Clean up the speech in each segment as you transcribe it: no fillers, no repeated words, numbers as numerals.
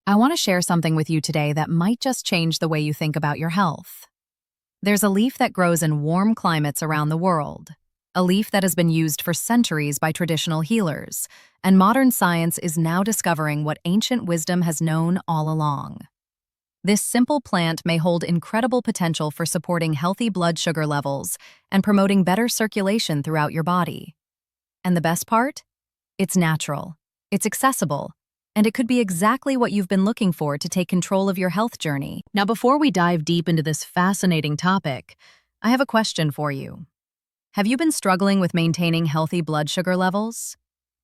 I want to share something with you today that might just change the way you think about your health. There's a leaf that grows in warm climates around the world, a leaf that has been used for centuries by traditional healers, and modern science is now discovering what ancient wisdom has known all along. This simple plant may hold incredible potential for supporting healthy blood sugar levels and promoting better circulation throughout your body. And the best part? It's natural, it's accessible, and it could be exactly what you've been looking for to take control of your health journey. Now, before we dive deep into this fascinating topic, I have a question for you. Have you been struggling with maintaining healthy blood sugar levels?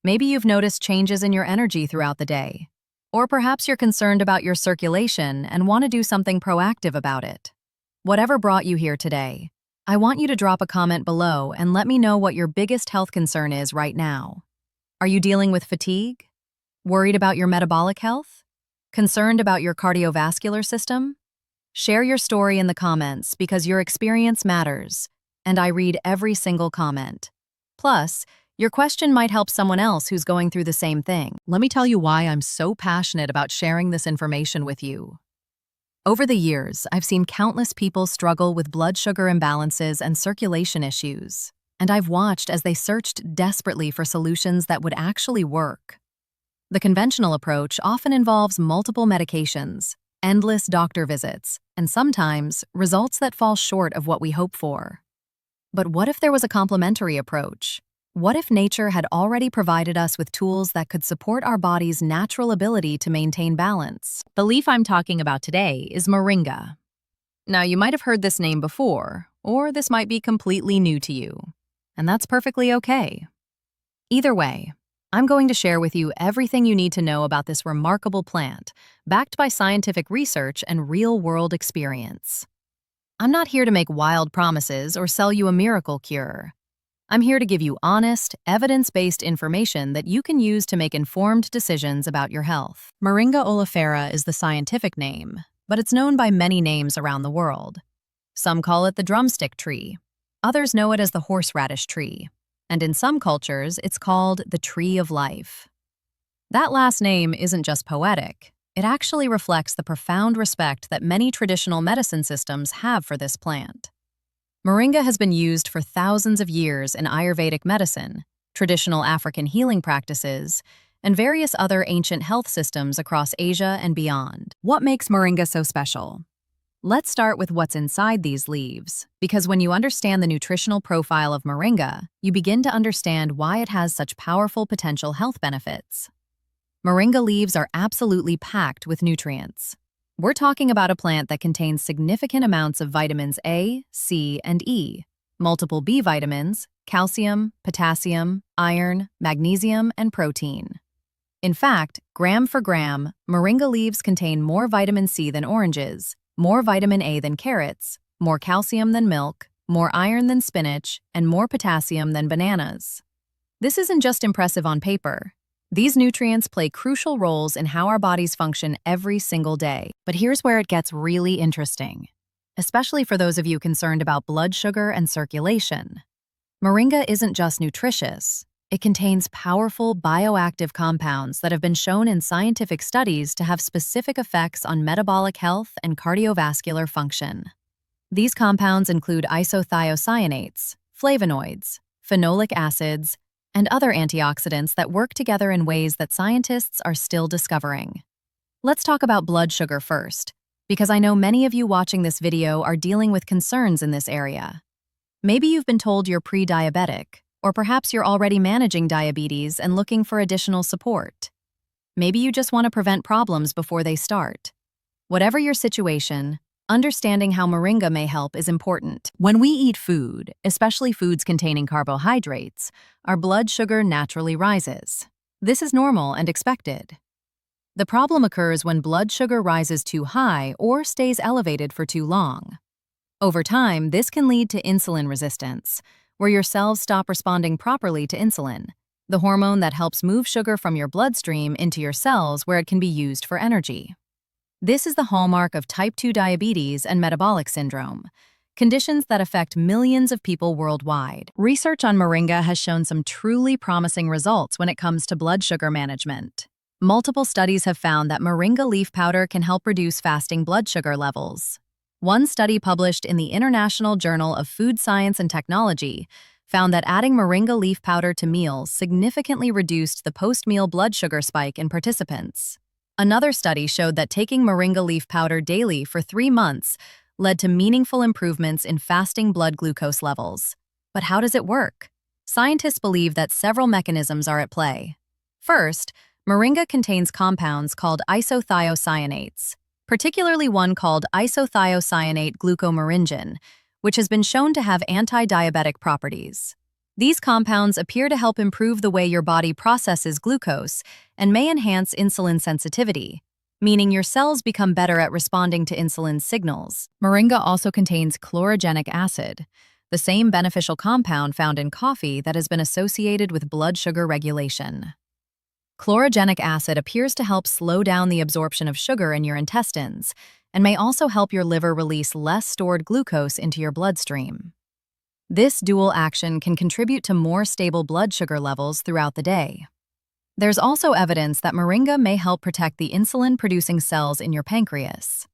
Maybe you've noticed changes in your energy throughout the day. Or perhaps you're concerned about your circulation and want to do something proactive about it. Whatever brought you here today, I want you to drop a comment below and let me know what your biggest health concern is right now. Are you dealing with fatigue? Worried about your metabolic health? Concerned about your cardiovascular system? Share your story in the comments because your experience matters, and I read every single comment. Plus, your question might help someone else who's going through the same thing. Let me tell you why I'm so passionate about sharing this information with you. Over the years, I've seen countless people struggle with blood sugar imbalances and circulation issues, and I've watched as they searched desperately for solutions that would actually work. The conventional approach often involves multiple medications, endless doctor visits, and sometimes results that fall short of what we hope for. But what if there was a complementary approach? What if nature had already provided us with tools that could support our body's natural ability to maintain balance? The leaf I'm talking about today is moringa. Now, you might have heard this name before, or this might be completely new to you, and that's perfectly okay. Either way, I'm going to share with you everything you need to know about this remarkable plant, backed by scientific research and real-world experience. I'm not here to make wild promises or sell you a miracle cure. I'm here to give you honest, evidence-based information that you can use to make informed decisions about your health. Moringa oleifera is the scientific name, but it's known by many names around the world. Some call it the drumstick tree. Others know it as the horseradish tree. And in some cultures, it's called the tree of life. That last name isn't just poetic. It actually reflects the profound respect that many traditional medicine systems have for this plant. Moringa has been used for thousands of years in Ayurvedic medicine, traditional African healing practices, and various other ancient health systems across Asia and beyond. What makes moringa so special? Let's start with what's inside these leaves, because when you understand the nutritional profile of moringa, you begin to understand why it has such powerful potential health benefits. Moringa leaves are absolutely packed with nutrients. We're talking about a plant that contains significant amounts of vitamins A, C, and E, multiple B vitamins, calcium, potassium, iron, magnesium, and protein. In fact, gram for gram, moringa leaves contain more vitamin C than oranges, more vitamin A than carrots, more calcium than milk, more iron than spinach, and more potassium than bananas. This isn't just impressive on paper. These nutrients play crucial roles in how our bodies function every single day. But here's where it gets really interesting, especially for those of you concerned about blood sugar and circulation. Moringa isn't just nutritious. It contains powerful bioactive compounds that have been shown in scientific studies to have specific effects on metabolic health and cardiovascular function. These compounds include isothiocyanates, flavonoids, phenolic acids, and other antioxidants that work together in ways that scientists are still discovering. Let's talk about blood sugar first, because I know many of you watching this video are dealing with concerns in this area. Maybe you've been told you're pre-diabetic, or perhaps you're already managing diabetes and looking for additional support. Maybe you just want to prevent problems before they start. Whatever your situation, understanding how moringa may help is important. When we eat food, especially foods containing carbohydrates, our blood sugar naturally rises. This is normal and expected. The problem occurs when blood sugar rises too high or stays elevated for too long. Over time, this can lead to insulin resistance, where your cells stop responding properly to insulin, the hormone that helps move sugar from your bloodstream into your cells where it can be used for energy. This is the hallmark of type 2 diabetes and metabolic syndrome, conditions that affect millions of people worldwide. Research on moringa has shown some truly promising results when it comes to blood sugar management. Multiple studies have found that moringa leaf powder can help reduce fasting blood sugar levels. One study published in the International Journal of Food Science and Technology found that adding moringa leaf powder to meals significantly reduced the post-meal blood sugar spike in participants. Another study showed that taking moringa leaf powder daily for 3 months led to meaningful improvements in fasting blood glucose levels. But how does it work? Scientists believe that several mechanisms are at play. First, moringa contains compounds called isothiocyanates, particularly one called isothiocyanate glucomoringin, which has been shown to have anti-diabetic properties. These compounds appear to help improve the way your body processes glucose and may enhance insulin sensitivity, meaning your cells become better at responding to insulin signals. Moringa also contains chlorogenic acid, the same beneficial compound found in coffee that has been associated with blood sugar regulation. Chlorogenic acid appears to help slow down the absorption of sugar in your intestines and may also help your liver release less stored glucose into your bloodstream. This dual action can contribute to more stable blood sugar levels throughout the day. There's also evidence that moringa may help protect the insulin-producing cells in your pancreas.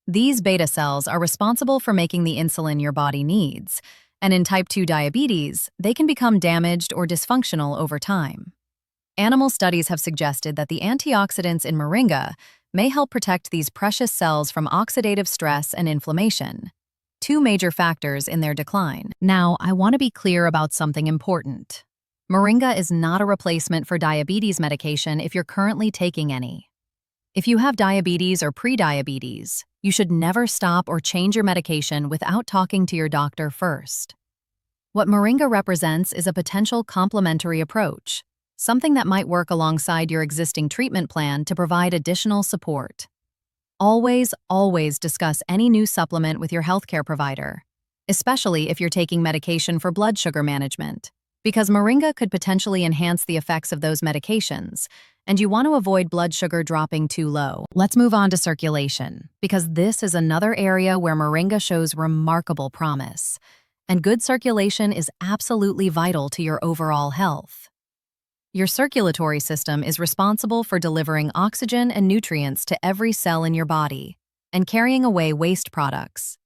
These beta cells are responsible for making the insulin your body needs, and in type 2 diabetes, they can become damaged or dysfunctional over time. Animal studies have suggested that the antioxidants in moringa may help protect these precious cells from oxidative stress and inflammation, two major factors in their decline. Now, I want to be clear about something important. Moringa is not a replacement for diabetes medication if you're currently taking any. If you have diabetes or prediabetes, you should never stop or change your medication without talking to your doctor first. What moringa represents is a potential complementary approach, something that might work alongside your existing treatment plan to provide additional support. Always discuss any new supplement with your healthcare provider, especially if you're taking medication for blood sugar management, because moringa could potentially enhance the effects of those medications, and you want to avoid blood sugar dropping too low. Let's move on to circulation, because this is another area where moringa shows remarkable promise, and good circulation is absolutely vital to your overall health. Your circulatory system is responsible for delivering oxygen and nutrients to every cell in your body and carrying away waste products.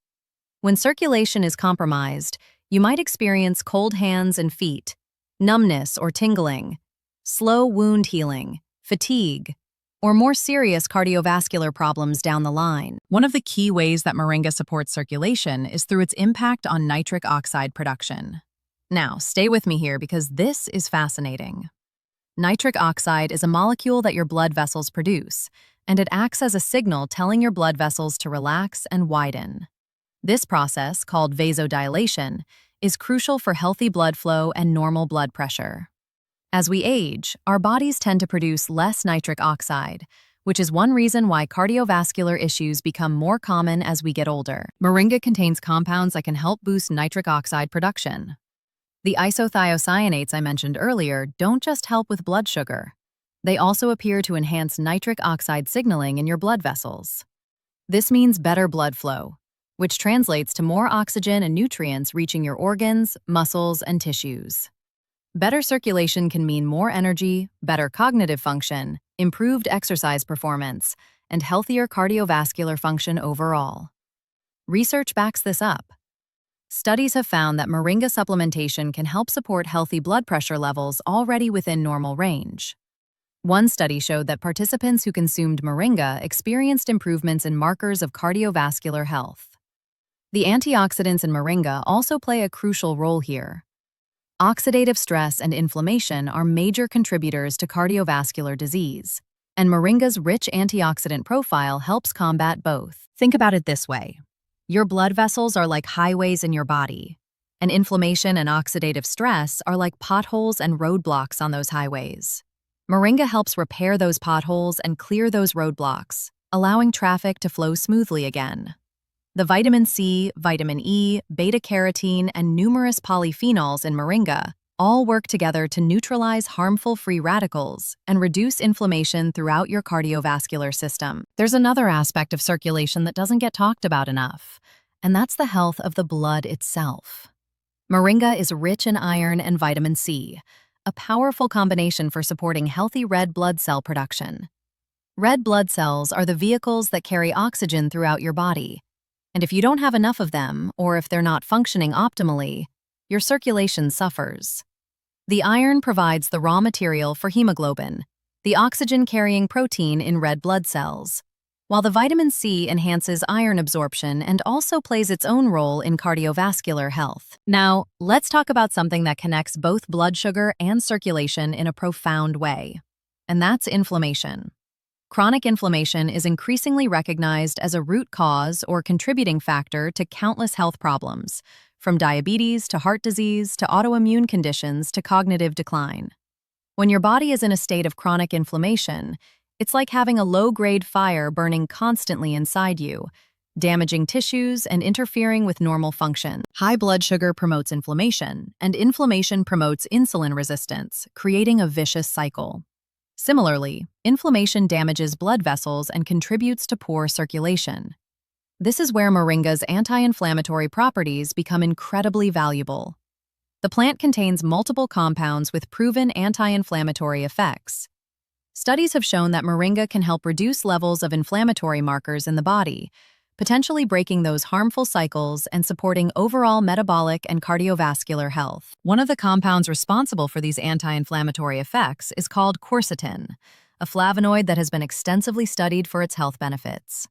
When circulation is compromised, you might experience cold hands and feet, numbness or tingling, slow wound healing, fatigue, or more serious cardiovascular problems down the line. One of the key ways that moringa supports circulation is through its impact on nitric oxide production. Now, stay with me here because this is fascinating. Nitric oxide is a molecule that your blood vessels produce, and it acts as a signal telling your blood vessels to relax and widen. This process, called vasodilation, is crucial for healthy blood flow and normal blood pressure. As we age, our bodies tend to produce less nitric oxide, which is one reason why cardiovascular issues become more common as we get older. Moringa contains compounds that can help boost nitric oxide production. The isothiocyanates I mentioned earlier don't just help with blood sugar. They also appear to enhance nitric oxide signaling in your blood vessels. This means better blood flow, which translates to more oxygen and nutrients reaching your organs, muscles, and tissues. Better circulation can mean more energy, better cognitive function, improved exercise performance, and healthier cardiovascular function overall. Research backs this up. Studies have found that moringa supplementation can help support healthy blood pressure levels already within normal range. One study showed that participants who consumed moringa experienced improvements in markers of cardiovascular health. The antioxidants in moringa also play a crucial role here. Oxidative stress and inflammation are major contributors to cardiovascular disease, and moringa's rich antioxidant profile helps combat both. Think about it this way. Your blood vessels are like highways in your body, and inflammation and oxidative stress are like potholes and roadblocks on those highways. Moringa helps repair those potholes and clear those roadblocks, allowing traffic to flow smoothly again. The vitamin C, vitamin E, beta-carotene, and numerous polyphenols in moringa all work together to neutralize harmful free radicals and reduce inflammation throughout your cardiovascular system. There's another aspect of circulation that doesn't get talked about enough, and that's the health of the blood itself. Moringa is rich in iron and vitamin C, a powerful combination for supporting healthy red blood cell production. Red blood cells are the vehicles that carry oxygen throughout your body, and if you don't have enough of them, or if they're not functioning optimally, your circulation suffers. The iron provides the raw material for hemoglobin, the oxygen-carrying protein in red blood cells, while the vitamin C enhances iron absorption and also plays its own role in cardiovascular health. Now, let's talk about something that connects both blood sugar and circulation in a profound way, and that's inflammation. Chronic inflammation is increasingly recognized as a root cause or contributing factor to countless health problems, from diabetes to heart disease to autoimmune conditions to cognitive decline. When your body is in a state of chronic inflammation, it's like having a low-grade fire burning constantly inside you, damaging tissues and interfering with normal function. High blood sugar promotes inflammation, and inflammation promotes insulin resistance, creating a vicious cycle. Similarly, inflammation damages blood vessels and contributes to poor circulation. This is where moringa's anti-inflammatory properties become incredibly valuable. The plant contains multiple compounds with proven anti-inflammatory effects. Studies have shown that moringa can help reduce levels of inflammatory markers in the body, potentially breaking those harmful cycles and supporting overall metabolic and cardiovascular health. One of the compounds responsible for these anti-inflammatory effects is called quercetin, a flavonoid that has been extensively studied for its health benefits.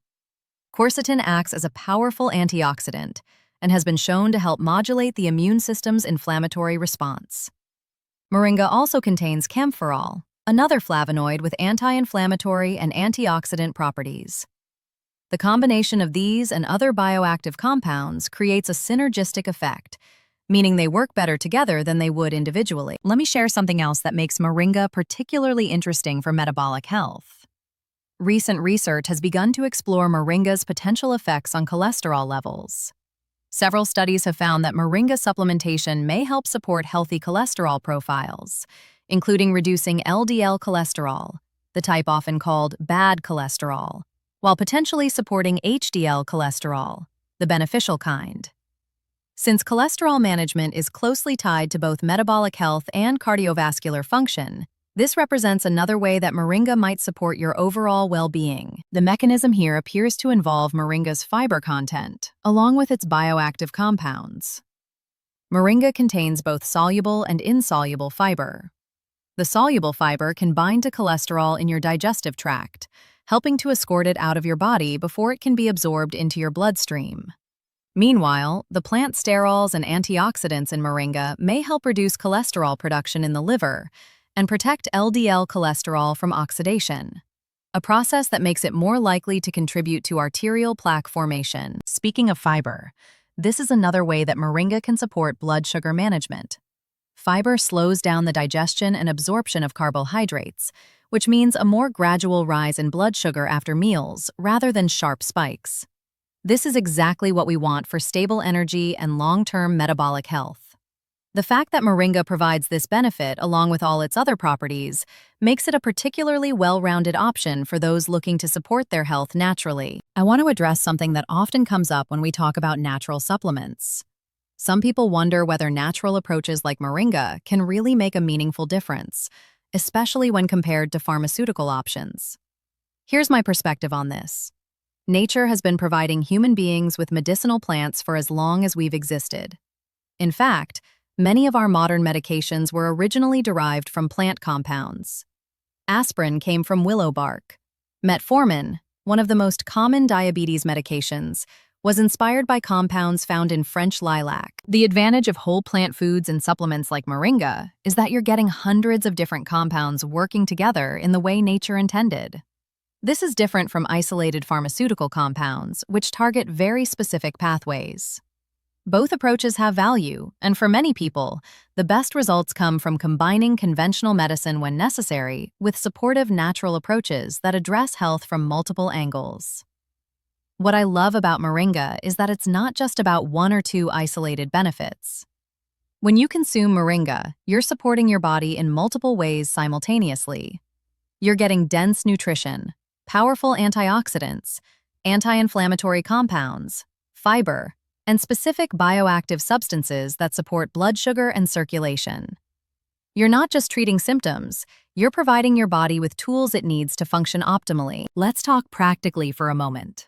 Quercetin acts as a powerful antioxidant and has been shown to help modulate the immune system's inflammatory response. Moringa also contains camphorol, another flavonoid with anti-inflammatory and antioxidant properties. The combination of these and other bioactive compounds creates a synergistic effect, meaning they work better together than they would individually. Let me share something else that makes moringa particularly interesting for metabolic health. Recent research has begun to explore moringa's potential effects on cholesterol levels. Several studies have found that moringa supplementation may help support healthy cholesterol profiles, including reducing LDL cholesterol, the type often called bad cholesterol, while potentially supporting HDL cholesterol, the beneficial kind. Since cholesterol management is closely tied to both metabolic health and cardiovascular function, this represents another way that moringa might support your overall well-being. The mechanism here appears to involve moringa's fiber content, along with its bioactive compounds. Moringa contains both soluble and insoluble fiber. The soluble fiber can bind to cholesterol in your digestive tract, helping to escort it out of your body before it can be absorbed into your bloodstream. Meanwhile, the plant sterols and antioxidants in moringa may help reduce cholesterol production in the liver and protect LDL cholesterol from oxidation, a process that makes it more likely to contribute to arterial plaque formation. Speaking of fiber, this is another way that moringa can support blood sugar management. Fiber slows down the digestion and absorption of carbohydrates, which means a more gradual rise in blood sugar after meals rather than sharp spikes. This is exactly what we want for stable energy and long-term metabolic health. The fact that moringa provides this benefit along with all its other properties makes it a particularly well-rounded option for those looking to support their health naturally. I want to address something that often comes up when we talk about natural supplements. Some people wonder whether natural approaches like moringa can really make a meaningful difference, especially when compared to pharmaceutical options. Here's my perspective on this. Nature has been providing human beings with medicinal plants for as long as we've existed. In fact, many of our modern medications were originally derived from plant compounds. Aspirin came from willow bark. Metformin, one of the most common diabetes medications, was inspired by compounds found in French lilac. The advantage of whole plant foods and supplements like moringa is that you're getting hundreds of different compounds working together in the way nature intended. This is different from isolated pharmaceutical compounds, which target very specific pathways. Both approaches have value, and for many people, the best results come from combining conventional medicine when necessary with supportive natural approaches that address health from multiple angles. What I love about moringa is that it's not just about one or two isolated benefits. When you consume moringa, you're supporting your body in multiple ways simultaneously. You're getting dense nutrition, powerful antioxidants, anti-inflammatory compounds, fiber, and specific bioactive substances that support blood sugar and circulation. You're not just treating symptoms, you're providing your body with tools it needs to function optimally. Let's talk practically for a moment.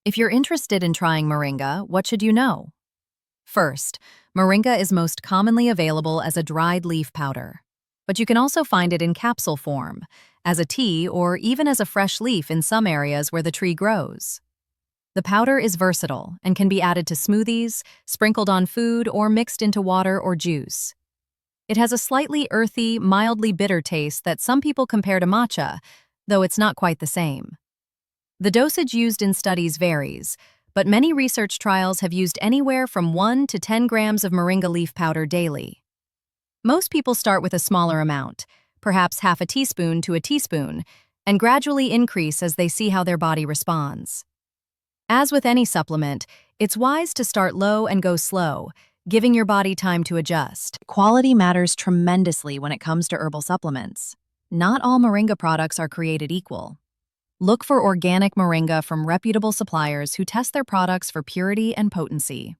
If you're interested in trying moringa, what should you know? First, moringa is most commonly available as a dried leaf powder, but you can also find it in capsule form, as a tea, or even as a fresh leaf in some areas where the tree grows. The powder is versatile and can be added to smoothies, sprinkled on food, or mixed into water or juice. It has a slightly earthy, mildly bitter taste that some people compare to matcha, though it's not quite the same. The dosage used in studies varies, but many research trials have used anywhere from 1 to 10 grams of moringa leaf powder daily. Most people start with a smaller amount, perhaps half a teaspoon to a teaspoon, and gradually increase as they see how their body responds. As with any supplement, it's wise to start low and go slow, giving your body time to adjust. Quality matters tremendously when it comes to herbal supplements. Not all moringa products are created equal. Look for organic moringa from reputable suppliers who test their products for purity and potency.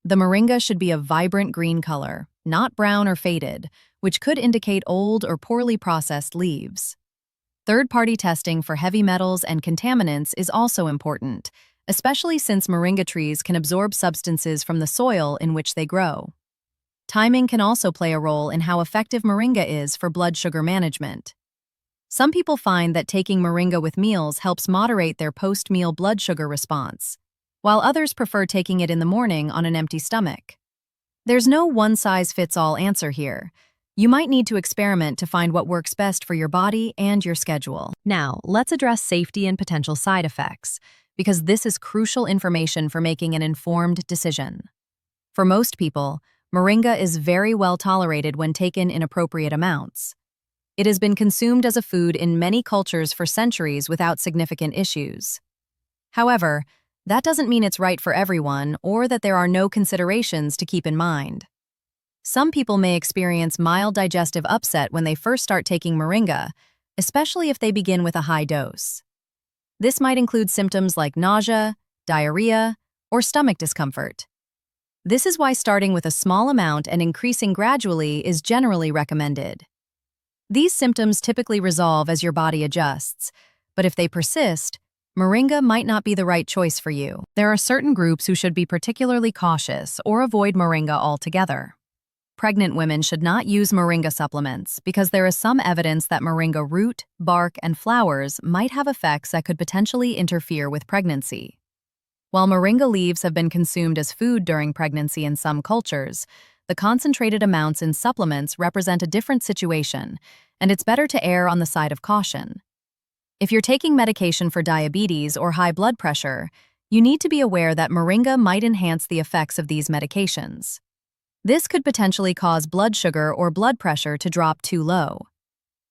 The moringa should be a vibrant green color, not brown or faded, which could indicate old or poorly processed leaves. Third-party testing for heavy metals and contaminants is also important, especially since moringa trees can absorb substances from the soil in which they grow. Timing can also play a role in how effective moringa is for blood sugar management. Some people find that taking moringa with meals helps moderate their post-meal blood sugar response, while others prefer taking it in the morning on an empty stomach. There's no one-size-fits-all answer here. You might need to experiment to find what works best for your body and your schedule. Now, let's address safety and potential side effects, because this is crucial information for making an informed decision. For most people, moringa is very well tolerated when taken in appropriate amounts. It has been consumed as a food in many cultures for centuries without significant issues. However, that doesn't mean it's right for everyone or that there are no considerations to keep in mind. Some people may experience mild digestive upset when they first start taking moringa, especially if they begin with a high dose. This might include symptoms like nausea, diarrhea, or stomach discomfort. This is why starting with a small amount and increasing gradually is generally recommended. These symptoms typically resolve as your body adjusts, but if they persist, moringa might not be the right choice for you. There are certain groups who should be particularly cautious or avoid moringa altogether. Pregnant women should not use moringa supplements because there is some evidence that moringa root, bark, and flowers might have effects that could potentially interfere with pregnancy. While moringa leaves have been consumed as food during pregnancy in some cultures, the concentrated amounts in supplements represent a different situation, and it's better to err on the side of caution. If you're taking medication for diabetes or high blood pressure, you need to be aware that moringa might enhance the effects of these medications. This could potentially cause blood sugar or blood pressure to drop too low.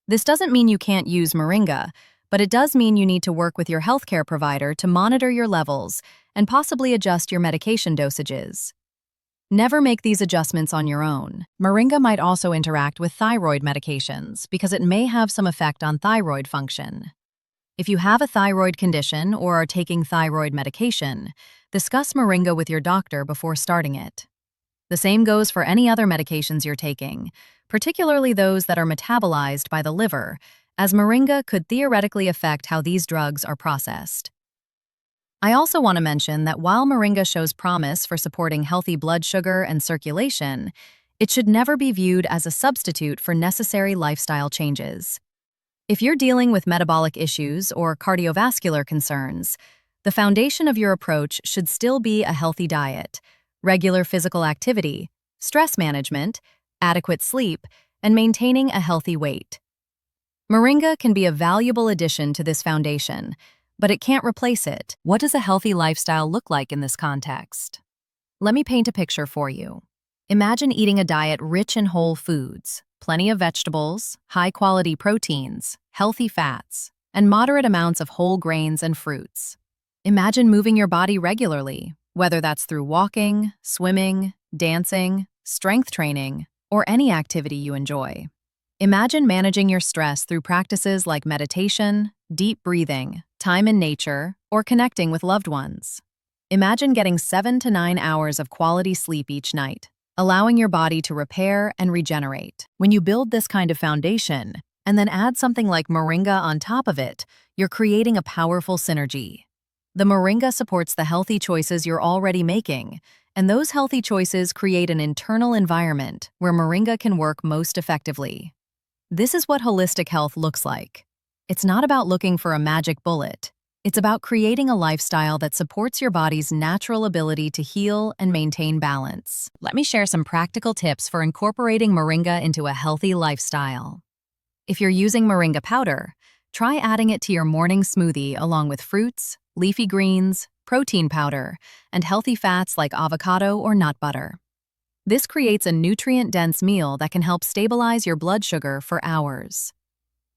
This doesn't mean you can't use moringa, but it does mean you need to work with your healthcare provider to monitor your levels and possibly adjust your medication dosages. Never make these adjustments on your own. Moringa might also interact with thyroid medications because it may have some effect on thyroid function. If you have a thyroid condition or are taking thyroid medication, discuss moringa with your doctor before starting it. The same goes for any other medications you're taking, particularly those that are metabolized by the liver, as moringa could theoretically affect how these drugs are processed. I also want to mention that while moringa shows promise for supporting healthy blood sugar and circulation, it should never be viewed as a substitute for necessary lifestyle changes. If you're dealing with metabolic issues or cardiovascular concerns, the foundation of your approach should still be a healthy diet, regular physical activity, stress management, adequate sleep, and maintaining a healthy weight. Moringa can be a valuable addition to this foundation, but it can't replace it. What does a healthy lifestyle look like in this context? Let me paint a picture for you. Imagine eating a diet rich in whole foods, plenty of vegetables, high-quality proteins, healthy fats, and moderate amounts of whole grains and fruits. Imagine moving your body regularly, whether that's through walking, swimming, dancing, strength training, or any activity you enjoy. Imagine managing your stress through practices like meditation, deep breathing, time in nature, or connecting with loved ones. Imagine getting 7 to 9 hours of quality sleep each night, allowing your body to repair and regenerate. When you build this kind of foundation, and then add something like moringa on top of it, you're creating a powerful synergy. The moringa supports the healthy choices you're already making, and those healthy choices create an internal environment where moringa can work most effectively. This is what holistic health looks like. It's not about looking for a magic bullet. It's about creating a lifestyle that supports your body's natural ability to heal and maintain balance. Let me share some practical tips for incorporating moringa into a healthy lifestyle. If you're using moringa powder, try adding it to your morning smoothie along with fruits, leafy greens, protein powder, and healthy fats like avocado or nut butter. This creates a nutrient-dense meal that can help stabilize your blood sugar for hours.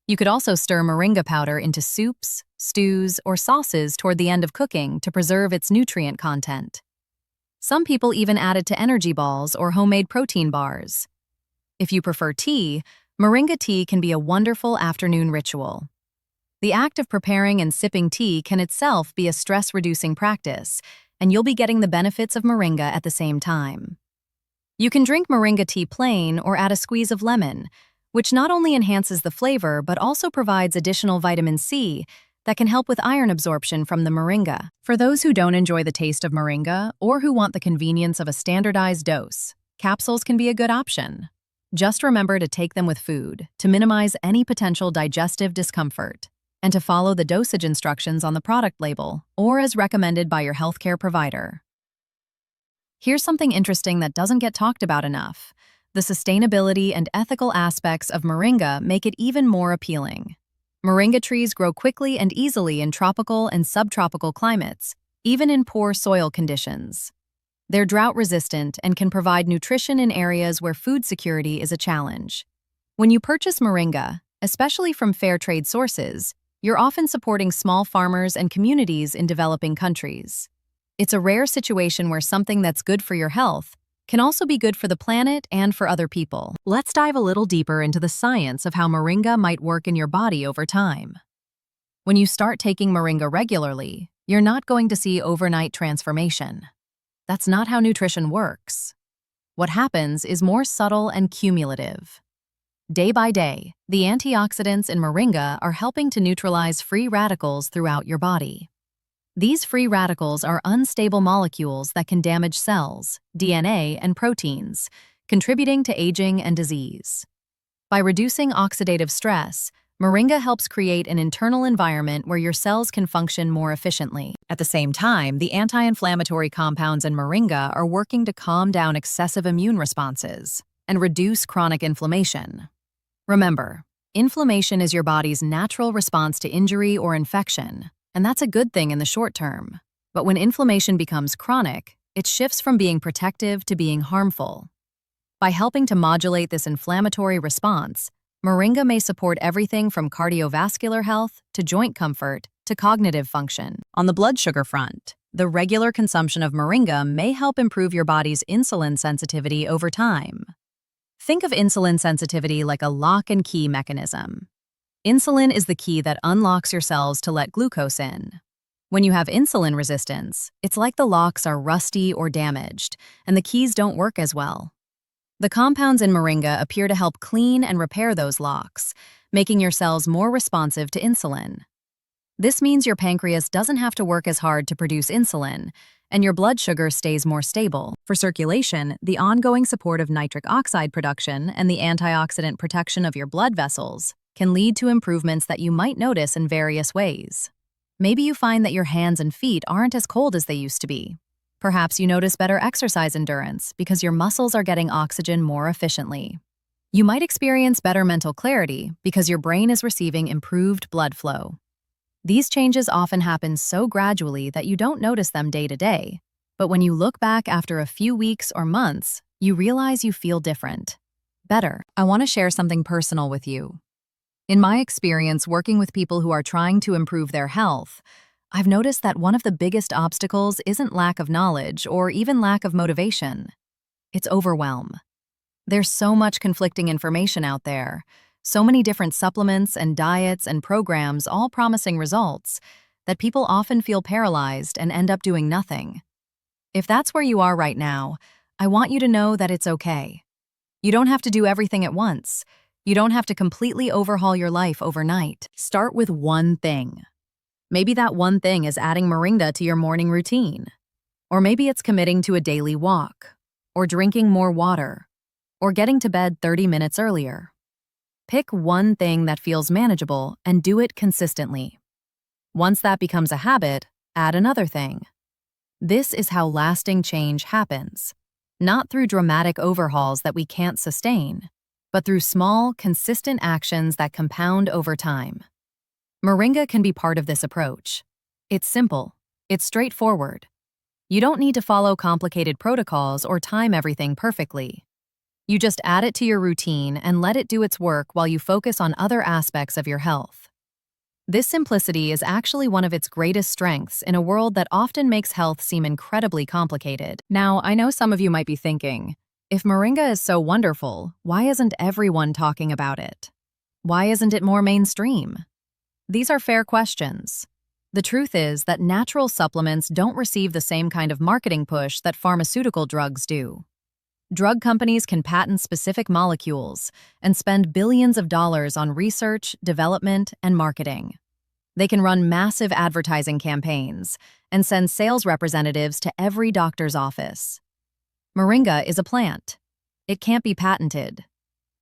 You could also stir moringa powder into soups, stews, or sauces toward the end of cooking to preserve its nutrient content. Some people even add it to energy balls or homemade protein bars. If you prefer tea, moringa tea can be a wonderful afternoon ritual. The act of preparing and sipping tea can itself be a stress-reducing practice, and you'll be getting the benefits of moringa at the same time. You can drink moringa tea plain or add a squeeze of lemon, which not only enhances the flavor but also provides additional vitamin C that can help with iron absorption from the moringa. For those who don't enjoy the taste of moringa or who want the convenience of a standardized dose, capsules can be a good option. Just remember to take them with food to minimize any potential digestive discomfort, and to follow the dosage instructions on the product label or as recommended by your healthcare provider. Here's something interesting that doesn't get talked about enough. The sustainability and ethical aspects of moringa make it even more appealing. Moringa trees grow quickly and easily in tropical and subtropical climates, even in poor soil conditions. They're drought-resistant and can provide nutrition in areas where food security is a challenge. When you purchase moringa, especially from fair trade sources, you're often supporting small farmers and communities in developing countries. It's a rare situation where something that's good for your health can also be good for the planet and for other people. Let's dive a little deeper into the science of how moringa might work in your body over time. When you start taking moringa regularly, you're not going to see overnight transformation. That's not how nutrition works. What happens is more subtle and cumulative. Day by day, the antioxidants in moringa are helping to neutralize free radicals throughout your body. These free radicals are unstable molecules that can damage cells, DNA, and proteins, contributing to aging and disease. By reducing oxidative stress, moringa helps create an internal environment where your cells can function more efficiently. At the same time, the anti-inflammatory compounds in moringa are working to calm down excessive immune responses and reduce chronic inflammation. Remember, inflammation is your body's natural response to injury or infection, and that's a good thing in the short term. But when inflammation becomes chronic, it shifts from being protective to being harmful. By helping to modulate this inflammatory response, moringa may support everything from cardiovascular health to joint comfort to cognitive function. On the blood sugar front, the regular consumption of moringa may help improve your body's insulin sensitivity over time. Think of insulin sensitivity like a lock and key mechanism. Insulin is the key that unlocks your cells to let glucose in. When you have insulin resistance, it's like the locks are rusty or damaged, and the keys don't work as well. The compounds in moringa appear to help clean and repair those locks, making your cells more responsive to insulin. This means your pancreas doesn't have to work as hard to produce insulin, and your blood sugar stays more stable. For circulation, the ongoing support of nitric oxide production and the antioxidant protection of your blood vessels can lead to improvements that you might notice in various ways. Maybe you find that your hands and feet aren't as cold as they used to be. Perhaps you notice better exercise endurance because your muscles are getting oxygen more efficiently. You might experience better mental clarity because your brain is receiving improved blood flow. These changes often happen so gradually that you don't notice them day to day, but when you look back after a few weeks or months, you realize you feel different. Better. I want to share something personal with you. In my experience working with people who are trying to improve their health, I've noticed that one of the biggest obstacles isn't lack of knowledge or even lack of motivation. It's overwhelm. There's so much conflicting information out there, so many different supplements and diets and programs all promising results, that people often feel paralyzed and end up doing nothing. If that's where you are right now, I want you to know that it's okay. You don't have to do everything at once. You don't have to completely overhaul your life overnight. Start with one thing. Maybe that one thing is adding moringa to your morning routine. Or maybe it's committing to a daily walk, or drinking more water, or getting to bed 30 minutes earlier. Pick one thing that feels manageable and do it consistently. Once that becomes a habit, add another thing. This is how lasting change happens, not through dramatic overhauls that we can't sustain, but through small, consistent actions that compound over time. Moringa can be part of this approach. It's simple. It's straightforward. You don't need to follow complicated protocols or time everything perfectly. You just add it to your routine and let it do its work while you focus on other aspects of your health. This simplicity is actually one of its greatest strengths in a world that often makes health seem incredibly complicated. Now, I know some of you might be thinking, if moringa is so wonderful, why isn't everyone talking about it? Why isn't it more mainstream? These are fair questions. The truth is that natural supplements don't receive the same kind of marketing push that pharmaceutical drugs do. Drug companies can patent specific molecules and spend billions of dollars on research, development, and marketing. They can run massive advertising campaigns and send sales representatives to every doctor's office. Moringa is a plant. It can't be patented.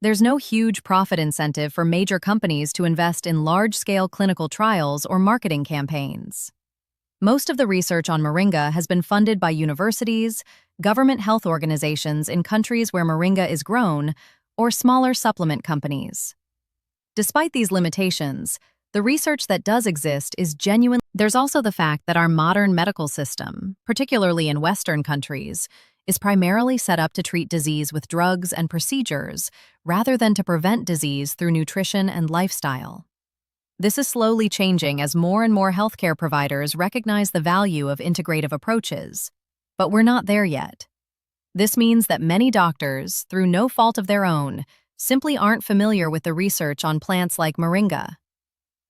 There's no huge profit incentive for major companies to invest in large-scale clinical trials or marketing campaigns. Most of the research on moringa has been funded by universities, government health organizations in countries where moringa is grown, or smaller supplement companies. Despite these limitations, the research that does exist is genuine. There's also the fact that our modern medical system, particularly in Western countries, is primarily set up to treat disease with drugs and procedures rather than to prevent disease through nutrition and lifestyle. This is slowly changing as more and more healthcare providers recognize the value of integrative approaches, but we're not there yet. This means that many doctors, through no fault of their own, simply aren't familiar with the research on plants like moringa.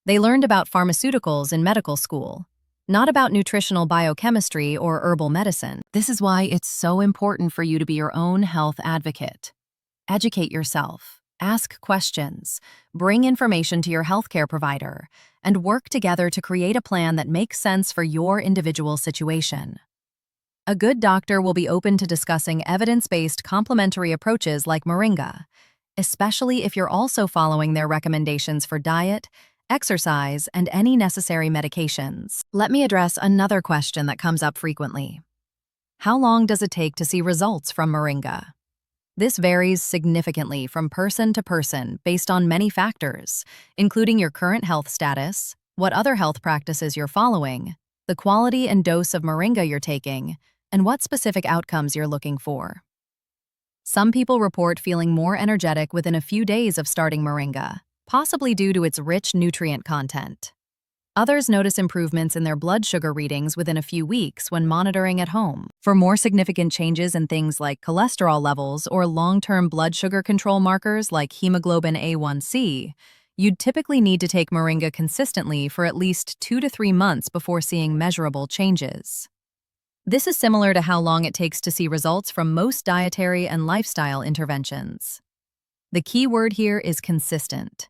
They learned about pharmaceuticals in medical school, not about nutritional biochemistry or herbal medicine. This is why it's so important for you to be your own health advocate. Educate yourself. Ask questions, bring information to your healthcare provider, and work together to create a plan that makes sense for your individual situation. A good doctor will be open to discussing evidence-based complementary approaches like moringa, especially if you're also following their recommendations for diet, exercise, and any necessary medications. Let me address another question that comes up frequently. How long does it take to see results from moringa? This varies significantly from person to person based on many factors, including your current health status, what other health practices you're following, the quality and dose of moringa you're taking, and what specific outcomes you're looking for. Some people report feeling more energetic within a few days of starting moringa, possibly due to its rich nutrient content. Others notice improvements in their blood sugar readings within a few weeks when monitoring at home. For more significant changes in things like cholesterol levels or long-term blood sugar control markers like hemoglobin A1C, you'd typically need to take moringa consistently for at least 2 to 3 months before seeing measurable changes. This is similar to how long it takes to see results from most dietary and lifestyle interventions. The key word here is consistent.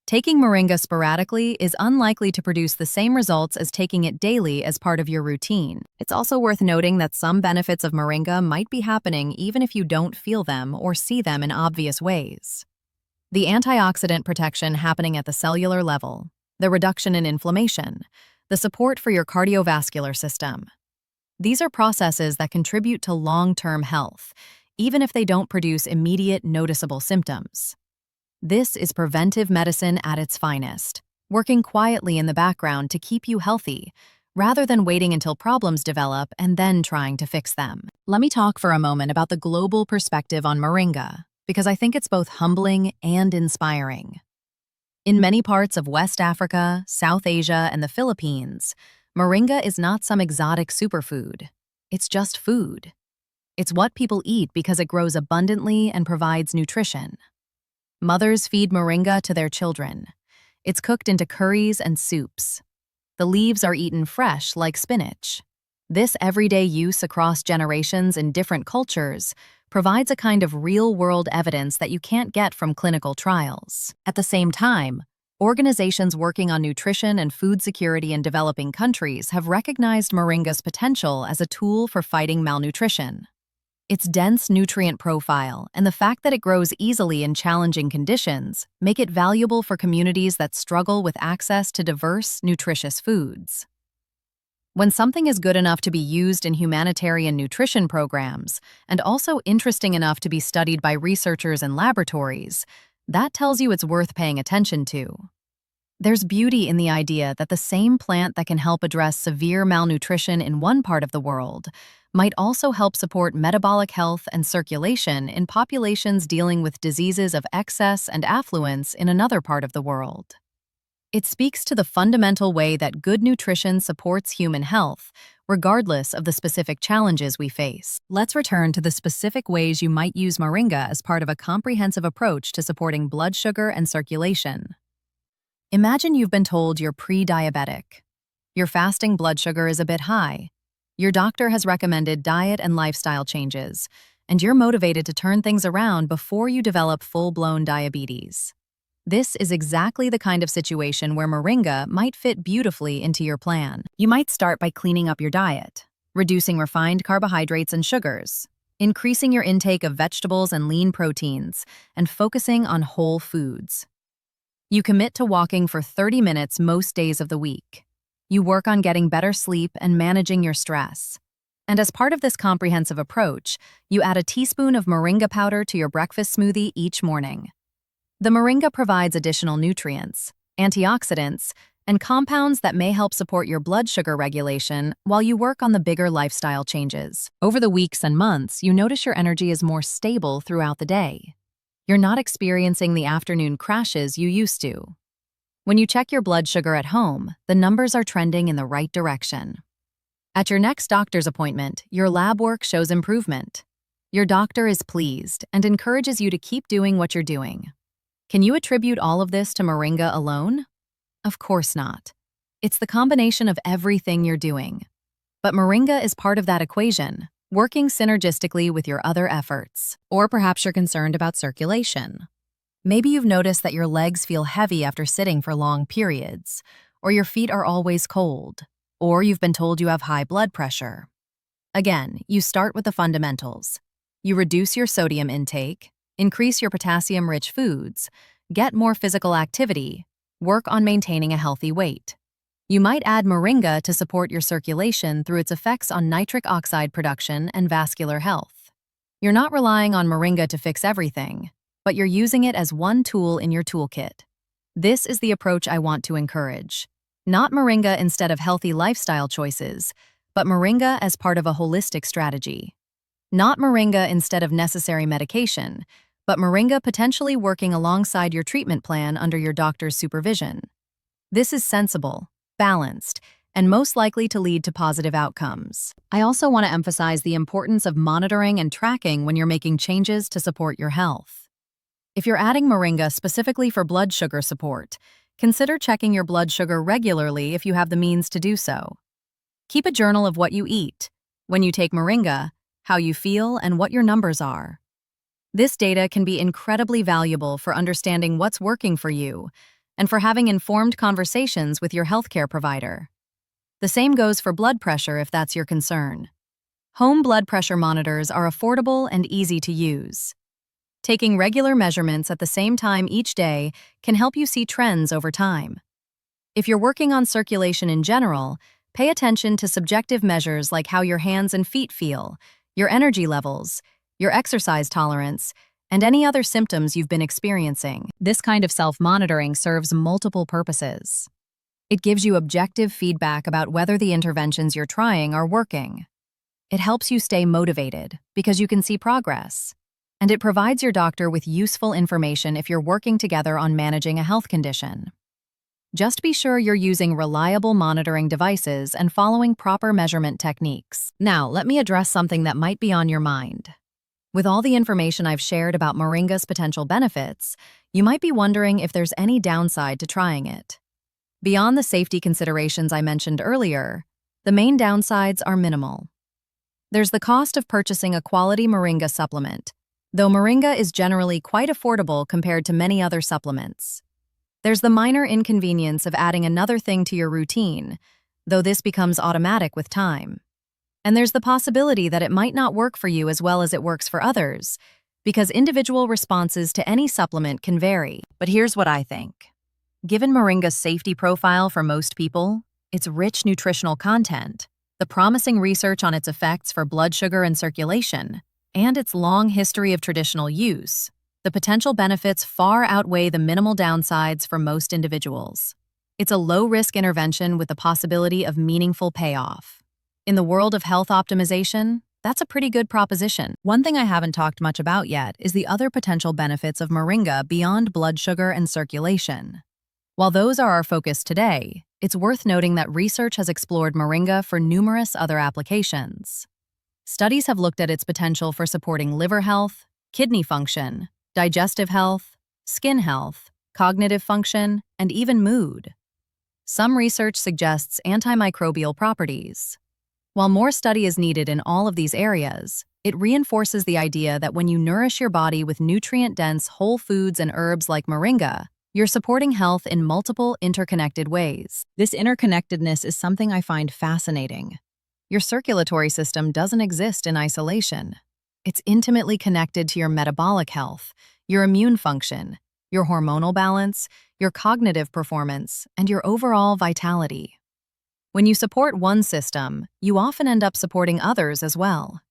Taking moringa sporadically is unlikely to produce the same results as taking it daily as part of your routine. It's also worth noting that some benefits of moringa might be happening even if you don't feel them or see them in obvious ways. The antioxidant protection happening at the cellular level, the reduction in inflammation, the support for your cardiovascular system. These are processes that contribute to long-term health, even if they don't produce immediate, noticeable symptoms. This is preventive medicine at its finest, working quietly in the background to keep you healthy, rather than waiting until problems develop and then trying to fix them. Let me talk for a moment about the global perspective on moringa, because I think it's both humbling and inspiring. In many parts of West Africa, South Asia, and the Philippines, moringa is not some exotic superfood. It's just food. It's what people eat because it grows abundantly and provides nutrition. Mothers feed moringa to their children. It's cooked into curries and soups. The leaves are eaten fresh like spinach. This everyday use across generations in different cultures provides a kind of real-world evidence that you can't get from clinical trials. At the same time, organizations working on nutrition and food security in developing countries have recognized moringa's potential as a tool for fighting malnutrition. Its dense nutrient profile and the fact that it grows easily in challenging conditions make it valuable for communities that struggle with access to diverse, nutritious foods. When something is good enough to be used in humanitarian nutrition programs, and also interesting enough to be studied by researchers in laboratories, that tells you it's worth paying attention to. There's beauty in the idea that the same plant that can help address severe malnutrition in one part of the world might also help support metabolic health and circulation in populations dealing with diseases of excess and affluence in another part of the world. It speaks to the fundamental way that good nutrition supports human health, regardless of the specific challenges we face. Let's return to the specific ways you might use moringa as part of a comprehensive approach to supporting blood sugar and circulation. Imagine you've been told you're pre-diabetic. Your fasting blood sugar is a bit high. Your doctor has recommended diet and lifestyle changes, and you're motivated to turn things around before you develop full-blown diabetes. This is exactly the kind of situation where moringa might fit beautifully into your plan. You might start by cleaning up your diet, reducing refined carbohydrates and sugars, increasing your intake of vegetables and lean proteins, and focusing on whole foods. You commit to walking for 30 minutes most days of the week. You work on getting better sleep and managing your stress. And as part of this comprehensive approach, you add a teaspoon of moringa powder to your breakfast smoothie each morning. The moringa provides additional nutrients, antioxidants, and compounds that may help support your blood sugar regulation while you work on the bigger lifestyle changes. Over the weeks and months, you notice your energy is more stable throughout the day. You're not experiencing the afternoon crashes you used to. When you check your blood sugar at home, the numbers are trending in the right direction. At your next doctor's appointment, your lab work shows improvement. Your doctor is pleased and encourages you to keep doing what you're doing. Can you attribute all of this to moringa alone? Of course not. It's the combination of everything you're doing. But moringa is part of that equation, working synergistically with your other efforts. Or perhaps you're concerned about circulation. Maybe you've noticed that your legs feel heavy after sitting for long periods, or your feet are always cold, or you've been told you have high blood pressure. Again, you start with the fundamentals. You reduce your sodium intake, increase your potassium-rich foods, get more physical activity, work on maintaining a healthy weight. You might add moringa to support your circulation through its effects on nitric oxide production and vascular health. You're not relying on moringa to fix everything, but you're using it as one tool in your toolkit. This is the approach I want to encourage. Not moringa instead of healthy lifestyle choices, but moringa as part of a holistic strategy. Not moringa instead of necessary medication, but moringa potentially working alongside your treatment plan under your doctor's supervision. This is sensible, balanced, and most likely to lead to positive outcomes. I also want to emphasize the importance of monitoring and tracking when you're making changes to support your health. If you're adding moringa specifically for blood sugar support, consider checking your blood sugar regularly if you have the means to do so. Keep a journal of what you eat, when you take moringa, how you feel, and what your numbers are. This data can be incredibly valuable for understanding what's working for you and for having informed conversations with your healthcare provider. The same goes for blood pressure if that's your concern. Home blood pressure monitors are affordable and easy to use. Taking regular measurements at the same time each day can help you see trends over time. If you're working on circulation in general, pay attention to subjective measures like how your hands and feet feel, your energy levels, your exercise tolerance, and any other symptoms you've been experiencing. This kind of self-monitoring serves multiple purposes. It gives you objective feedback about whether the interventions you're trying are working. It helps you stay motivated because you can see progress. And it provides your doctor with useful information if you're working together on managing a health condition. Just be sure you're using reliable monitoring devices and following proper measurement techniques. Now, let me address something that might be on your mind. With all the information I've shared about moringa's potential benefits, you might be wondering if there's any downside to trying it. Beyond the safety considerations I mentioned earlier, The main downsides are minimal. There's the cost of purchasing a quality moringa supplement, though moringa is generally quite affordable compared to many other supplements. There's the minor inconvenience of adding another thing to your routine, though this becomes automatic with time. And there's the possibility that it might not work for you as well as it works for others, because individual responses to any supplement can vary. But here's what I think. Given moringa's safety profile for most people, its rich nutritional content, the promising research on its effects for blood sugar and circulation, and its long history of traditional use, the potential benefits far outweigh the minimal downsides for most individuals. It's a low-risk intervention with the possibility of meaningful payoff. In the world of health optimization, that's a pretty good proposition. One thing I haven't talked much about yet is the other potential benefits of moringa beyond blood sugar and circulation. While those are our focus today, it's worth noting that research has explored moringa for numerous other applications. Studies have looked at its potential for supporting liver health, kidney function, digestive health, skin health, cognitive function, and even mood. Some research suggests antimicrobial properties. While more study is needed in all of these areas, it reinforces the idea that when you nourish your body with nutrient-dense whole foods and herbs like moringa, you're supporting health in multiple interconnected ways. This interconnectedness is something I find fascinating. Your circulatory system doesn't exist in isolation. It's intimately connected to your metabolic health, your immune function, your hormonal balance, your cognitive performance, and your overall vitality. When you support one system, you often end up supporting others as well.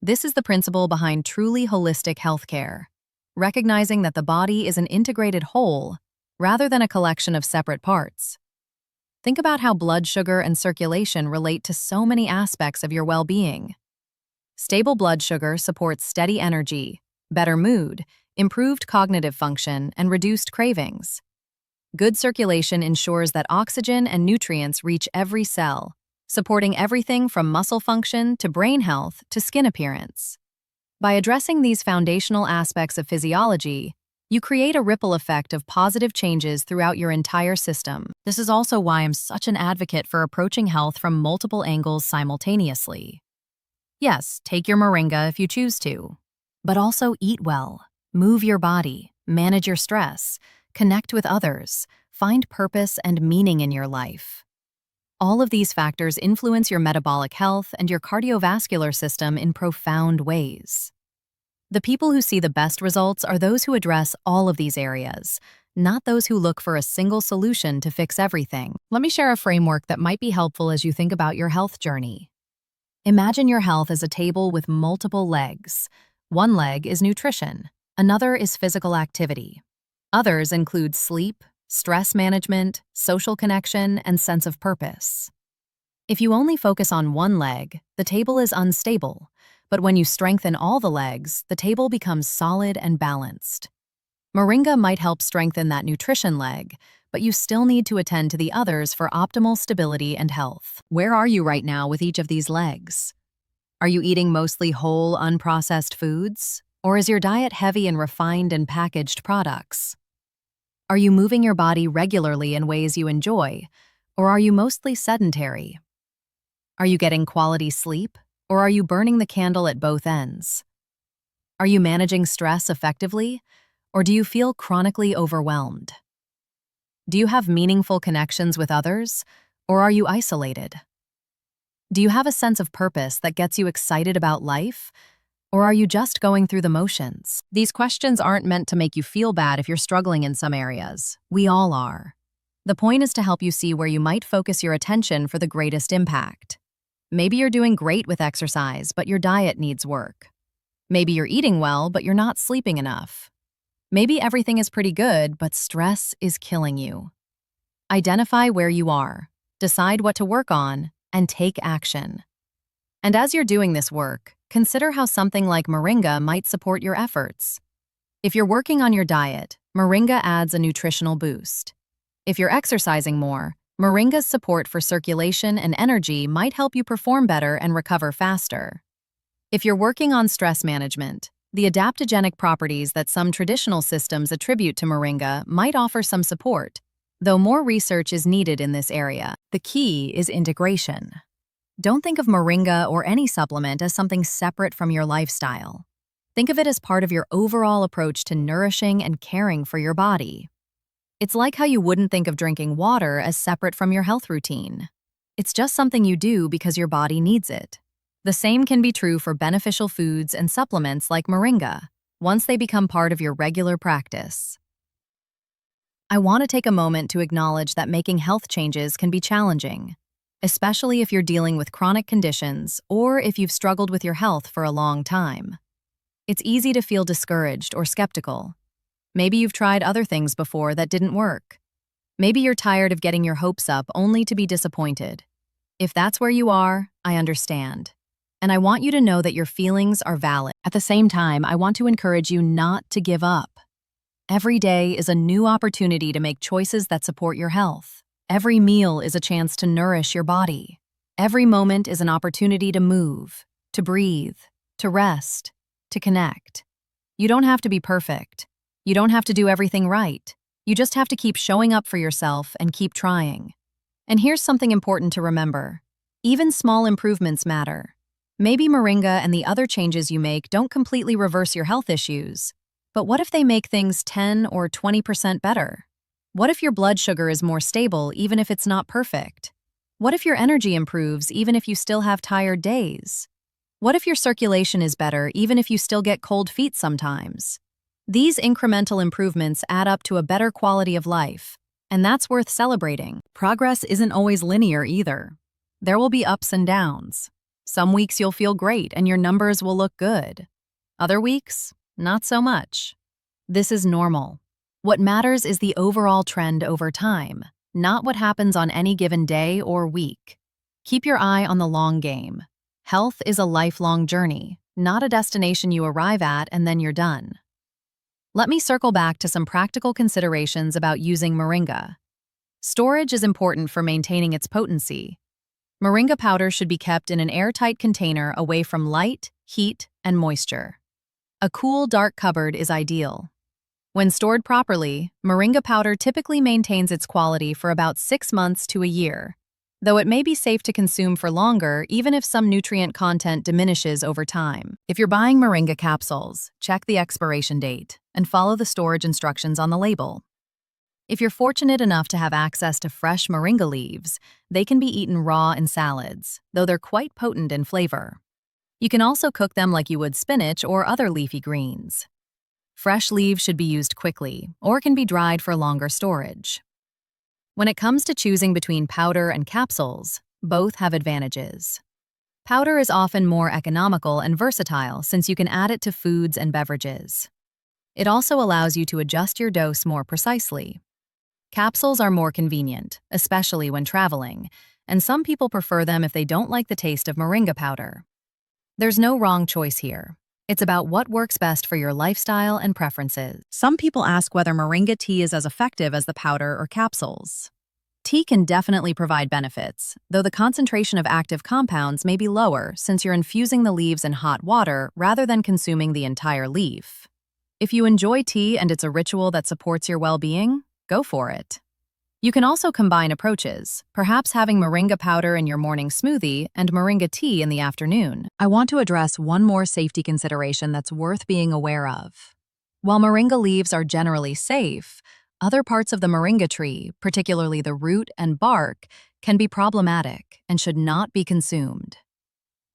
This is the principle behind truly holistic healthcare, recognizing that the body is an integrated whole rather than a collection of separate parts. Think about how blood sugar and circulation relate to so many aspects of your well-being. Stable blood sugar supports steady energy, better mood, improved cognitive function, and reduced cravings. Good circulation ensures that oxygen and nutrients reach every cell, supporting everything from muscle function to brain health to skin appearance. By addressing these foundational aspects of physiology, you create a ripple effect of positive changes throughout your entire system. This is also why I'm such an advocate for approaching health from multiple angles simultaneously. Yes, take your moringa if you choose to, but also eat well, move your body, manage your stress, connect with others, find purpose and meaning in your life. All of these factors influence your metabolic health and your cardiovascular system in profound ways. The people who see the best results are those who address all of these areas, not those who look for a single solution to fix everything. Let me share a framework that might be helpful as you think about your health journey. Imagine your health as a table with multiple legs. One leg is nutrition, another is physical activity. Others include sleep, stress management, social connection, and sense of purpose. If you only focus on one leg, the table is unstable, but when you strengthen all the legs, the table becomes solid and balanced. Moringa might help strengthen that nutrition leg, but you still need to attend to the others for optimal stability and health. Where are you right now with each of these legs? Are you eating mostly whole, unprocessed foods? Or is your diet heavy in refined and packaged products? Are you moving your body regularly in ways you enjoy, or are you mostly sedentary? Are you getting quality sleep, or are you burning the candle at both ends? Are you managing stress effectively, or do you feel chronically overwhelmed? Do you have meaningful connections with others, or are you isolated? Do you have a sense of purpose that gets you excited about life, or are you just going through the motions? These questions aren't meant to make you feel bad if you're struggling in some areas. We all are. The point is to help you see where you might focus your attention for the greatest impact. Maybe you're doing great with exercise, but your diet needs work. Maybe you're eating well, but you're not sleeping enough. Maybe everything is pretty good, but stress is killing you. Identify where you are, decide what to work on, and take action. And as you're doing this work, consider how something like moringa might support your efforts. If you're working on your diet, moringa adds a nutritional boost. If you're exercising more, moringa's support for circulation and energy might help you perform better and recover faster. If you're working on stress management, the adaptogenic properties that some traditional systems attribute to moringa might offer some support, though more research is needed in this area. The key is integration. Don't think of moringa or any supplement as something separate from your lifestyle. Think of it as part of your overall approach to nourishing and caring for your body. It's like how you wouldn't think of drinking water as separate from your health routine. It's just something you do because your body needs it. The same can be true for beneficial foods and supplements like moringa, once they become part of your regular practice. I want to take a moment to acknowledge that making health changes can be challenging, especially if you're dealing with chronic conditions or if you've struggled with your health for a long time. It's easy to feel discouraged or skeptical. Maybe you've tried other things before that didn't work. Maybe you're tired of getting your hopes up only to be disappointed. If that's where you are, I understand. And I want you to know that your feelings are valid. At the same time, I want to encourage you not to give up. Every day is a new opportunity to make choices that support your health. Every meal is a chance to nourish your body. Every moment is an opportunity to move, to breathe, to rest, to connect. You don't have to be perfect. You don't have to do everything right. You just have to keep showing up for yourself and keep trying. And here's something important to remember. Even small improvements matter. Maybe moringa and the other changes you make don't completely reverse your health issues. But what if they make things 10 or 20% better? What if your blood sugar is more stable even if it's not perfect? What if your energy improves even if you still have tired days? What if your circulation is better even if you still get cold feet sometimes? These incremental improvements add up to a better quality of life, and that's worth celebrating. Progress isn't always linear either. There will be ups and downs. Some weeks you'll feel great and your numbers will look good. Other weeks, not so much. This is normal. What matters is the overall trend over time, not what happens on any given day or week. Keep your eye on the long game. Health is a lifelong journey, not a destination you arrive at and then you're done. Let me circle back to some practical considerations about using moringa. Storage is important for maintaining its potency. Moringa powder should be kept in an airtight container away from light, heat, and moisture. A cool, dark cupboard is ideal. When stored properly, moringa powder typically maintains its quality for about 6 months to a year, though it may be safe to consume for longer even if some nutrient content diminishes over time. If you're buying moringa capsules, check the expiration date and follow the storage instructions on the label. If you're fortunate enough to have access to fresh moringa leaves, they can be eaten raw in salads, though they're quite potent in flavor. You can also cook them like you would spinach or other leafy greens. Fresh leaves should be used quickly or can be dried for longer storage. When it comes to choosing between powder and capsules, both have advantages. Powder is often more economical and versatile since you can add it to foods and beverages. It also allows you to adjust your dose more precisely. Capsules are more convenient, especially when traveling, and some people prefer them if they don't like the taste of moringa powder. There's no wrong choice here. It's about what works best for your lifestyle and preferences. Some people ask whether moringa tea is as effective as the powder or capsules. Tea can definitely provide benefits, though the concentration of active compounds may be lower since you're infusing the leaves in hot water rather than consuming the entire leaf. If you enjoy tea and it's a ritual that supports your well-being, go for it. You can also combine approaches, perhaps having moringa powder in your morning smoothie and moringa tea in the afternoon. I want to address one more safety consideration that's worth being aware of. While moringa leaves are generally safe, other parts of the moringa tree, particularly the root and bark, can be problematic and should not be consumed.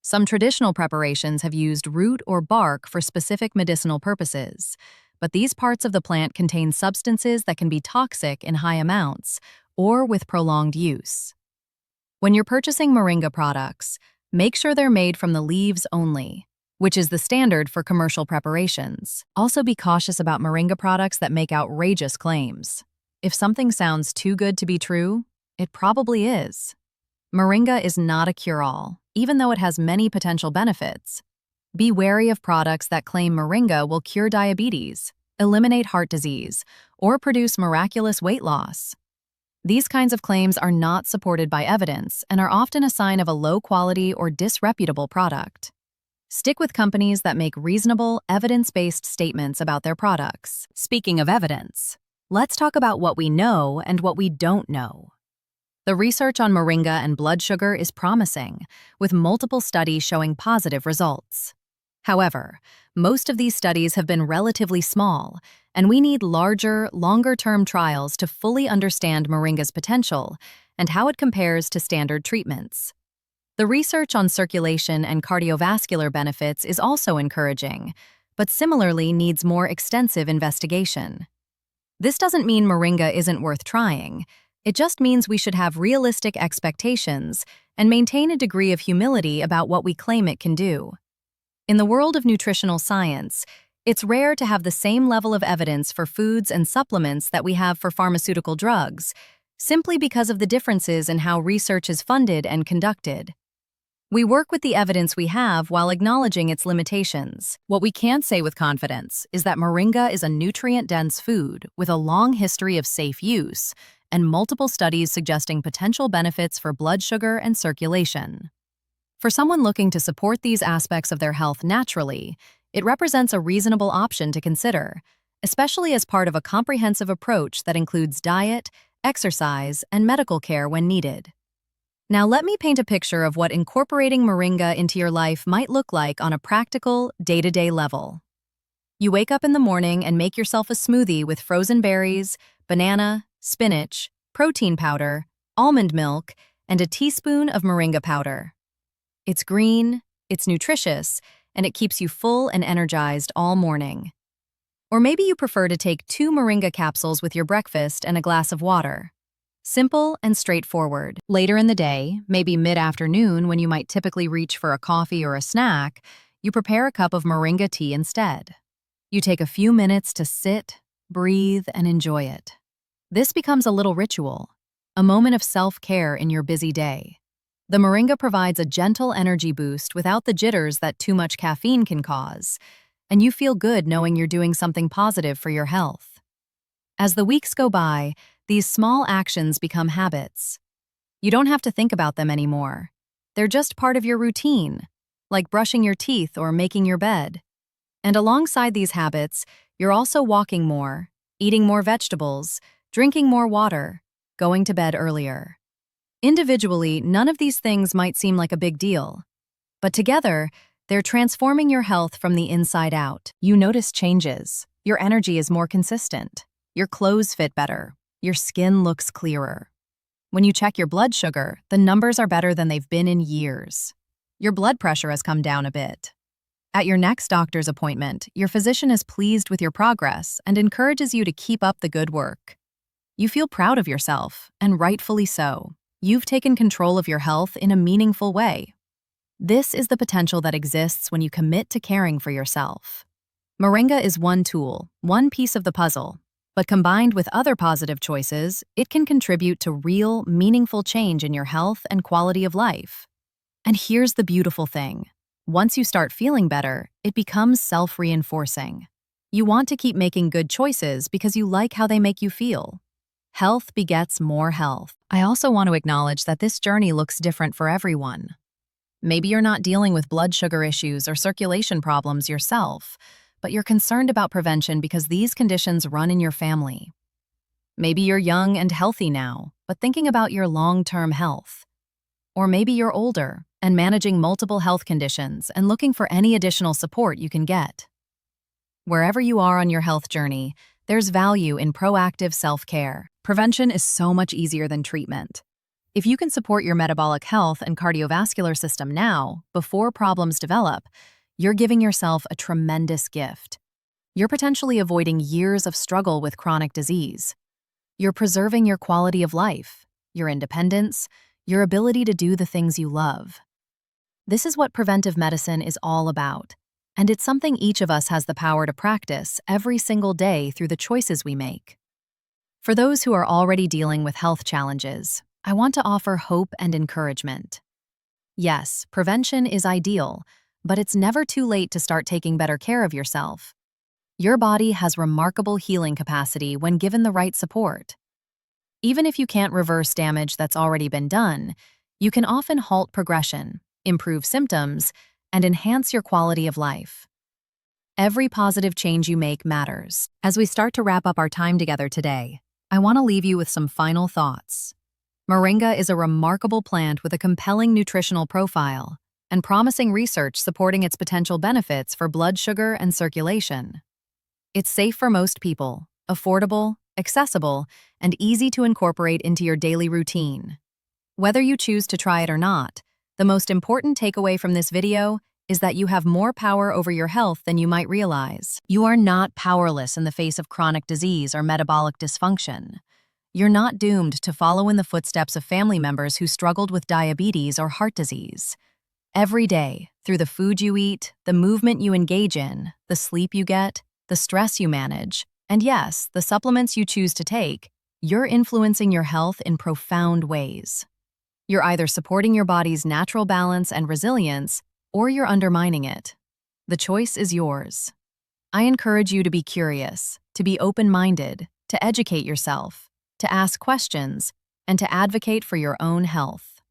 Some traditional preparations have used root or bark for specific medicinal purposes, but these parts of the plant contain substances that can be toxic in high amounts or with prolonged use. When you're purchasing moringa products, make sure they're made from the leaves only, which is the standard for commercial preparations. Also be cautious about moringa products that make outrageous claims. If something sounds too good to be true, it probably is. Moringa is not a cure-all, even though it has many potential benefits. Be wary of products that claim moringa will cure diabetes, eliminate heart disease, or produce miraculous weight loss. These kinds of claims are not supported by evidence and are often a sign of a low-quality or disreputable product. Stick with companies that make reasonable, evidence-based statements about their products. Speaking of evidence, let's talk about what we know and what we don't know. The research on moringa and blood sugar is promising, with multiple studies showing positive results. However, most of these studies have been relatively small, and we need larger, longer-term trials to fully understand moringa's potential and how it compares to standard treatments. The research on circulation and cardiovascular benefits is also encouraging, but similarly needs more extensive investigation. This doesn't mean moringa isn't worth trying. It just means we should have realistic expectations and maintain a degree of humility about what we claim it can do. In the world of nutritional science, it's rare to have the same level of evidence for foods and supplements that we have for pharmaceutical drugs, simply because of the differences in how research is funded and conducted. We work with the evidence we have while acknowledging its limitations. What we can say with confidence is that moringa is a nutrient-dense food with a long history of safe use and multiple studies suggesting potential benefits for blood sugar and circulation. For someone looking to support these aspects of their health naturally, it represents a reasonable option to consider, especially as part of a comprehensive approach that includes diet, exercise, and medical care when needed. Now let me paint a picture of what incorporating moringa into your life might look like on a practical, day-to-day level. You wake up in the morning and make yourself a smoothie with frozen berries, banana, spinach, protein powder, almond milk, and a teaspoon of moringa powder. It's green, it's nutritious, and it keeps you full and energized all morning. Or maybe you prefer to take 2 moringa capsules with your breakfast and a glass of water. Simple and straightforward. Later in the day, maybe mid-afternoon when you might typically reach for a coffee or a snack, you prepare a cup of moringa tea instead. You take a few minutes to sit, breathe, and enjoy it. This becomes a little ritual, a moment of self-care in your busy day. The moringa provides a gentle energy boost without the jitters that too much caffeine can cause, and you feel good knowing you're doing something positive for your health. As the weeks go by, these small actions become habits. You don't have to think about them anymore. They're just part of your routine, like brushing your teeth or making your bed. And alongside these habits, you're also walking more, eating more vegetables, drinking more water, going to bed earlier. Individually, none of these things might seem like a big deal, but together, they're transforming your health from the inside out. You notice changes. Your energy is more consistent. Your clothes fit better. Your skin looks clearer. When you check your blood sugar, the numbers are better than they've been in years. Your blood pressure has come down a bit. At your next doctor's appointment, your physician is pleased with your progress and encourages you to keep up the good work. You feel proud of yourself, and rightfully so. You've taken control of your health in a meaningful way. This is the potential that exists when you commit to caring for yourself. Moringa is one tool, one piece of the puzzle, but combined with other positive choices, it can contribute to real, meaningful change in your health and quality of life. And here's the beautiful thing. Once you start feeling better, it becomes self-reinforcing. You want to keep making good choices because you like how they make you feel. Health begets more health. I also want to acknowledge that this journey looks different for everyone. Maybe you're not dealing with blood sugar issues or circulation problems yourself, but you're concerned about prevention because these conditions run in your family. Maybe you're young and healthy now, but thinking about your long-term health. Or maybe you're older and managing multiple health conditions and looking for any additional support you can get. Wherever you are on your health journey, there's value in proactive self-care. Prevention is so much easier than treatment. If you can support your metabolic health and cardiovascular system now, before problems develop, you're giving yourself a tremendous gift. You're potentially avoiding years of struggle with chronic disease. You're preserving your quality of life, your independence, your ability to do the things you love. This is what preventive medicine is all about, and it's something each of us has the power to practice every single day through the choices we make. For those who are already dealing with health challenges, I want to offer hope and encouragement. Yes, prevention is ideal, but it's never too late to start taking better care of yourself. Your body has remarkable healing capacity when given the right support. Even if you can't reverse damage that's already been done, you can often halt progression, improve symptoms, and enhance your quality of life. Every positive change you make matters. As we start to wrap up our time together today, I want to leave you with some final thoughts. Moringa is a remarkable plant with a compelling nutritional profile and promising research supporting its potential benefits for blood sugar and circulation. It's safe for most people, affordable, accessible, and easy to incorporate into your daily routine. Whether you choose to try it or not, the most important takeaway from this video is that you have more power over your health than you might realize. You are not powerless in the face of chronic disease or metabolic dysfunction. You're not doomed to follow in the footsteps of family members who struggled with diabetes or heart disease. Every day, through the food you eat, the movement you engage in, the sleep you get, the stress you manage, and yes, the supplements you choose to take, you're influencing your health in profound ways. You're either supporting your body's natural balance and resilience, or you're undermining it. The choice is yours. I encourage you to be curious, to be open-minded, to educate yourself, to ask questions, and to advocate for your own health.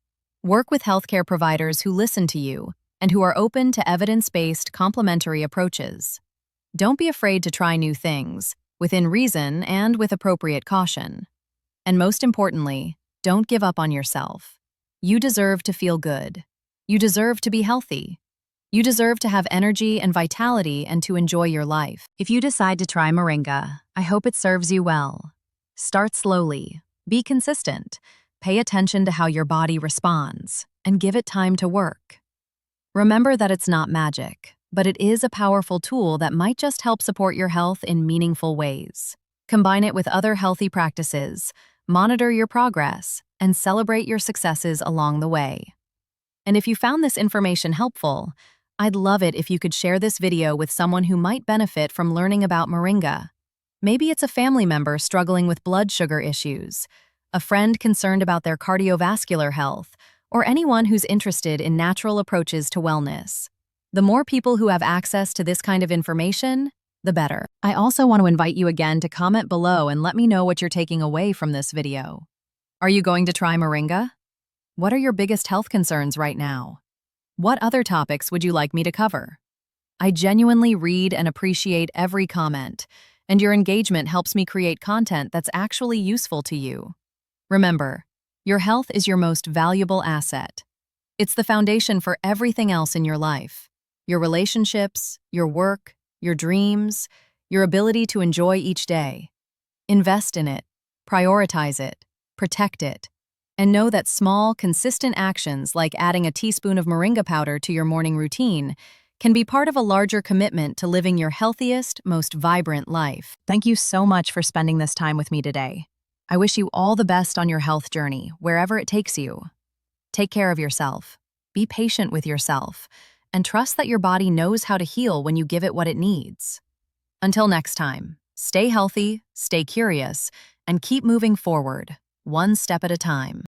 Work with healthcare providers who listen to you and who are open to evidence-based complementary approaches. Don't be afraid to try new things, within reason and with appropriate caution. And most importantly, don't give up on yourself. You deserve to feel good. You deserve to be healthy. You deserve to have energy and vitality and to enjoy your life. If you decide to try Moringa, I hope it serves you well. Start slowly, be consistent, pay attention to how your body responds, and give it time to work. Remember that it's not magic, but it is a powerful tool that might just help support your health in meaningful ways. Combine it with other healthy practices, monitor your progress, and celebrate your successes along the way. And if you found this information helpful, I'd love it if you could share this video with someone who might benefit from learning about Moringa. Maybe it's a family member struggling with blood sugar issues, a friend concerned about their cardiovascular health, or anyone who's interested in natural approaches to wellness. The more people who have access to this kind of information, the better. I also want to invite you again to comment below and let me know what you're taking away from this video. Are you going to try Moringa? What are your biggest health concerns right now? What other topics would you like me to cover? I genuinely read and appreciate every comment, and your engagement helps me create content that's actually useful to you. Remember, your health is your most valuable asset. It's the foundation for everything else in your life. Your relationships, your work, your dreams, your ability to enjoy each day. Invest in it, prioritize it, protect it, and know that small, consistent actions like adding a teaspoon of moringa powder to your morning routine can be part of a larger commitment to living your healthiest, most vibrant life. Thank you so much for spending this time with me today. I wish you all the best on your health journey, wherever it takes you. Take care of yourself, be patient with yourself, and trust that your body knows how to heal when you give it what it needs. Until next time, stay healthy, stay curious, and keep moving forward, one step at a time.